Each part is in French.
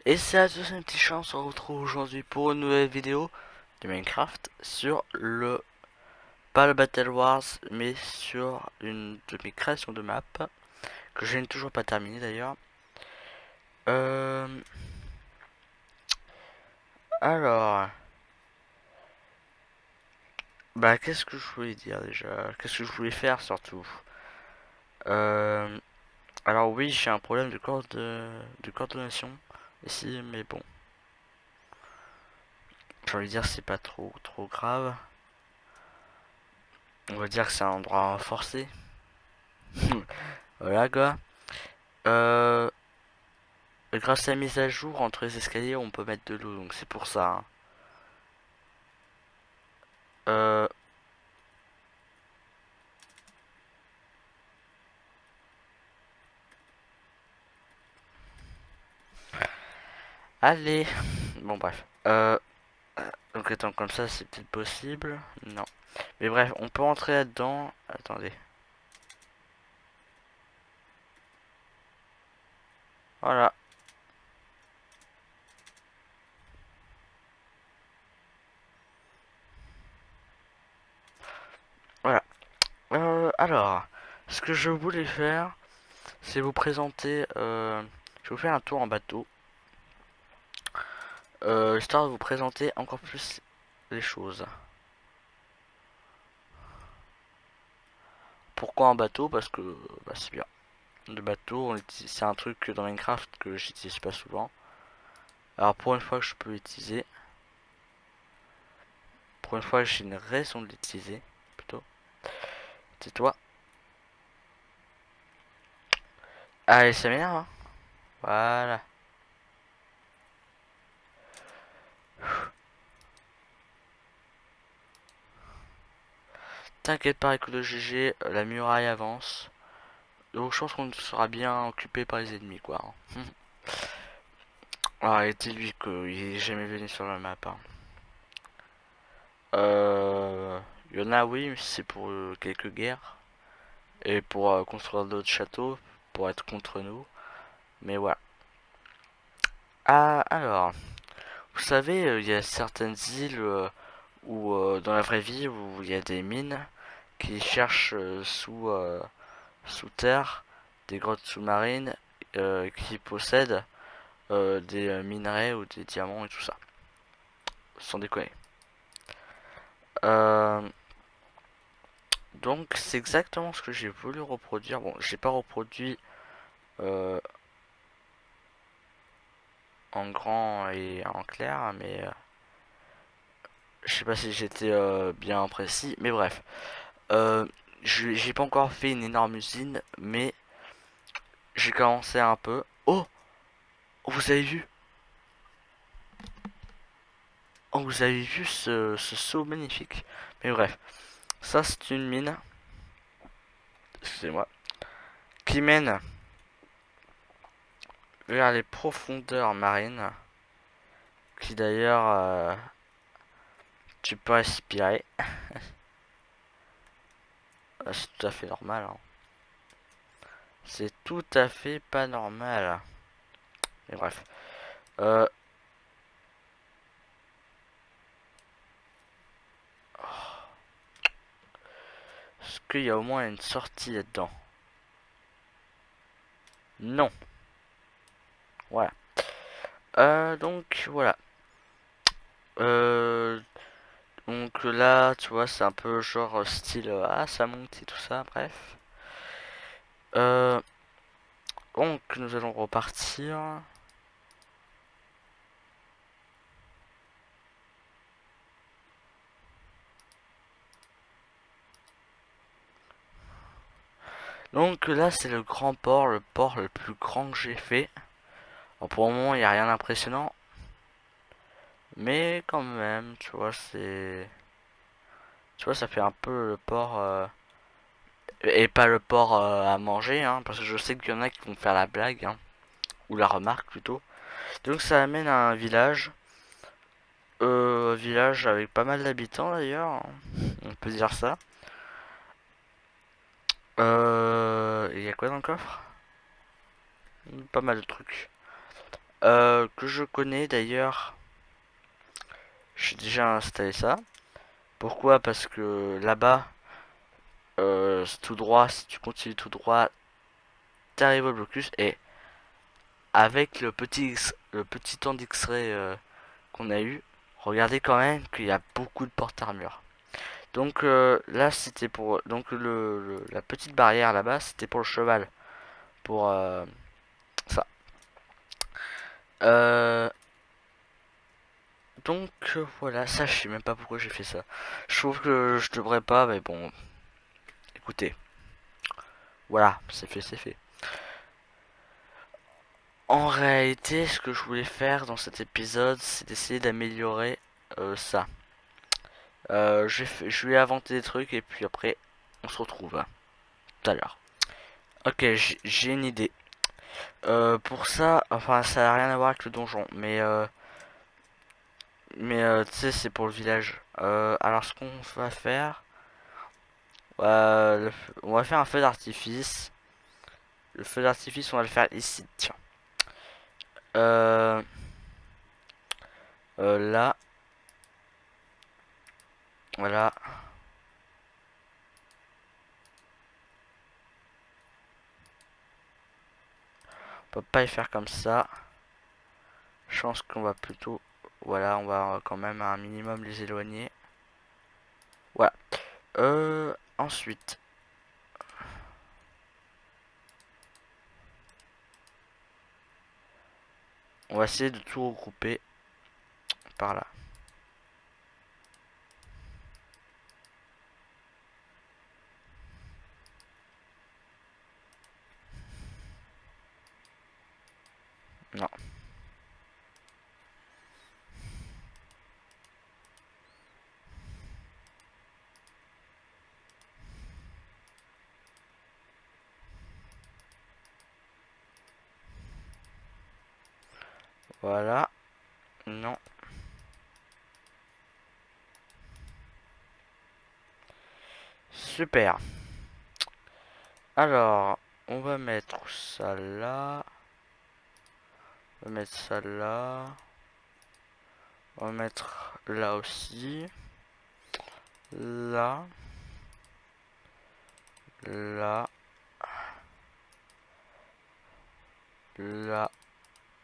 Et c'est à tous une petite chance, on se retrouve aujourd'hui pour une nouvelle vidéo de Minecraft sur le, pas le Battle Wars, mais sur une de mes créations de map, que je n'ai toujours pas terminé d'ailleurs. Euh, alors, bah qu'est-ce que je voulais dire déjà? Qu'est-ce que je voulais faire surtout? Euh, alors oui, j'ai un problème de coordination ici, mais bon, j'ai envie de dire c'est pas trop grave. On va dire que c'est un endroit forcé. Voilà quoi. Euh, Grâce à la mise à jour, entre les escaliers, on peut mettre de l'eau, donc c'est pour ça, hein. Euh, Allez. Bon, bref. Donc, étant comme ça, c'est peut-être possible. Non. Mais bref, on peut entrer là-dedans. Attendez. Voilà. Voilà. Alors, ce que je voulais faire, c'est vous présenter. Je vais vous faire un tour en bateau. Histoire de vous présenter encore plus les choses. Pourquoi un bateau? Parce que bah, c'est bien. Le bateau, c'est un truc dans Minecraft que j'utilise pas souvent. Alors pour une fois que je peux l'utiliser, pour une fois que j'ai une raison de l'utiliser, plutôt, c'est toi. Allez, ça m'énerve, hein. Voilà. T'inquiète pas avec le GG, la muraille avance. Donc je pense qu'on sera bien occupé par les ennemis, quoi, hein. Ah, et dis-lui qu'il est jamais venu sur la map, hein. Il y en a, oui, mais c'est pour quelques guerres. Et pour construire d'autres châteaux, pour être contre nous. Mais voilà. Ah, alors, vous savez, il y a certaines îles où, dans la vraie vie, où il y a des mines qui cherchent sous terre des grottes sous-marines qui possèdent des minerais ou des diamants et tout ça. Sans déconner. Euh, donc, c'est exactement ce que j'ai voulu reproduire. Bon, j'ai pas reproduit euh, en grand et en clair, mais je sais pas si j'étais bien précis. Mais bref. Euh, j'ai pas encore fait une énorme usine, mais j'ai commencé un peu. Oh, vous avez vu? Oh, vous avez vu ce saut magnifique. Mais bref, ça c'est une mine, excusez-moi, qui mène vers les profondeurs marines, qui d'ailleurs, tu peux respirer. C'est tout à fait normal, hein. C'est tout à fait pas normal. Mais bref. Euh, Est-ce qu'il y a au moins une sortie là-dedans? Non. Voilà. Donc voilà. Euh, donc là, tu vois, c'est un peu genre style ah ça monte et tout ça. Bref. Euh, donc nous allons repartir. Donc là, c'est le grand port, le port le plus grand que j'ai fait. Alors, pour le moment, il n'y a rien d'impressionnant. Mais quand même, tu vois, c'est. Tu vois, ça fait un peu le port. Et pas le port à manger, hein, parce que je sais qu'il y en a qui vont faire la blague, hein, ou la remarque plutôt. Donc ça amène à un village. Village avec pas mal d'habitants d'ailleurs, hein, on peut dire ça. Il y a quoi dans le coffre? Pas mal de trucs. que je connais d'ailleurs. J'ai déjà installé ça. Pourquoi? Parce que là-bas, c'est tout droit, si tu continues tout droit, t'arrives au blocus et avec le petit temps d'X-ray qu'on a eu, regardez quand même qu'il y a beaucoup de porte-armure. Donc là c'était pour donc la petite barrière là-bas c'était pour le cheval pour ça. Euh, donc voilà, ça je sais même pas pourquoi j'ai fait ça. Je trouve que je devrais pas, mais bon, écoutez, voilà, c'est fait, c'est fait. En réalité, ce que je voulais faire dans cet épisode, c'est d'essayer d'améliorer ça. Je vais inventer des trucs et puis après, on se retrouve hein, tout à l'heure. Ok, j'ai une idée. Pour ça, enfin, ça n'a rien à voir avec le donjon, mais tu sais, c'est pour le village. Alors, ce qu'on va faire, on va faire un feu d'artifice. Le feu d'artifice, on va le faire ici, tiens. Euh, là, voilà. On peut pas y faire comme ça. Je pense qu'on va plutôt, voilà, on va quand même un minimum les éloigner. Voilà. Ensuite, on va essayer de tout regrouper par là. Non. Voilà. Non. Super. Alors, on va mettre ça là. On va mettre ça là. On va mettre là aussi. Là. Là. Là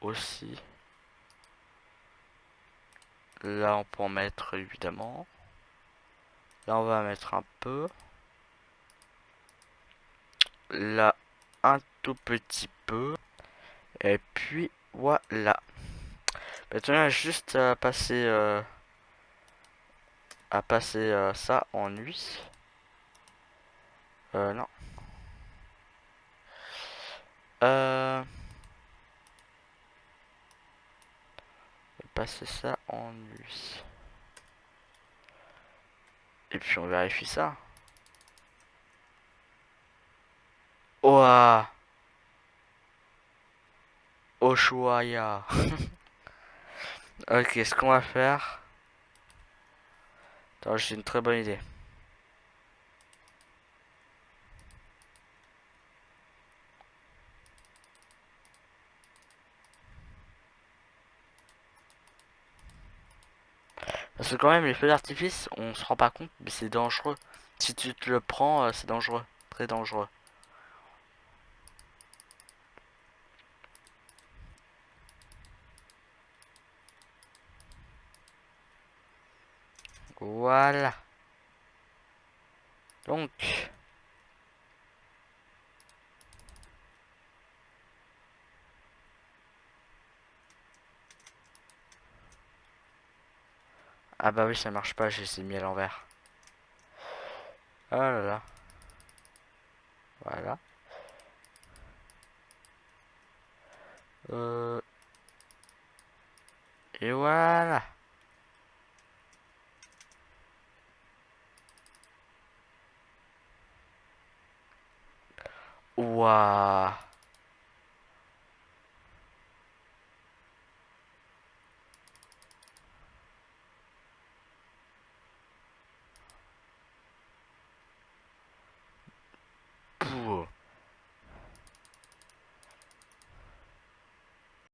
aussi. Là, on peut en mettre évidemment. Là, on va mettre un peu. Là, un tout petit peu. Et puis, voilà. Maintenant, il y a juste à passer ça en nuit. Non. Euh, passer ça en nuit. Et puis, on vérifie ça. Ouah. Oshuaya. Ok, ce qu'on va faire. Attends, j'ai une très bonne idée. Parce que quand même, les feux d'artifice, on se rend pas compte, mais c'est dangereux. Si tu te le prends, c'est dangereux. Très dangereux. Voilà. Donc. Ah bah oui, ça marche pas, j'ai mis à l'envers. Oh là là. Voilà. Euh, et voilà. Ouah.